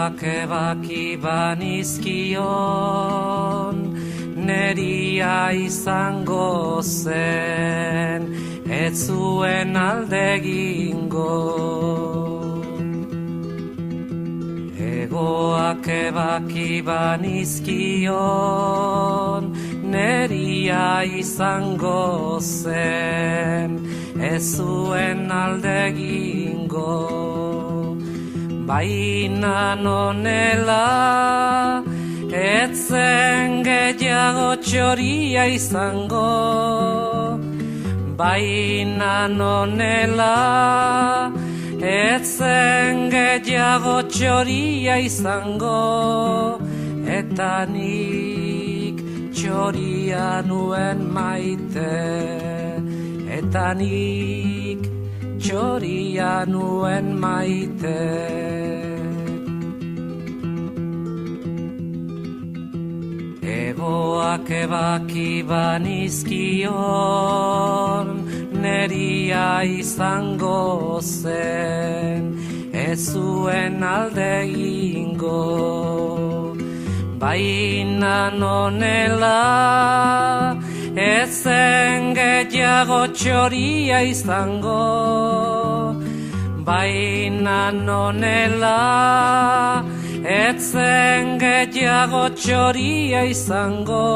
Egoak ebaki banizkion, neria izango zen, ez zuen alde egingo. Egoak ebaki banizkion, neria izango zen, ez zuen alde egingo. Baina nonela, ez zen gehiago txoria izango. Baina nonela, ez zen gehiago txoria izango. Eta nik txoria nuen maite, eta nik txoria nuen maite. Egoak ebaki banizkion, neria izango zen, ez zuen alde egingo. Baina nonela, ez zen gehiago txoria izango. Baina nonela, ez zen gehiago txoria izango.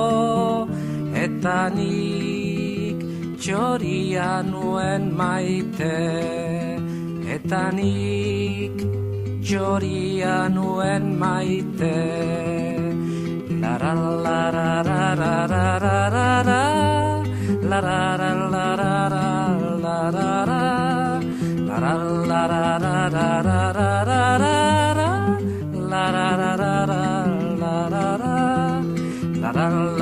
Eta nik txoria nuen maite, eta nik txoria nuen maite. La la la la la la la la la la la la la la la la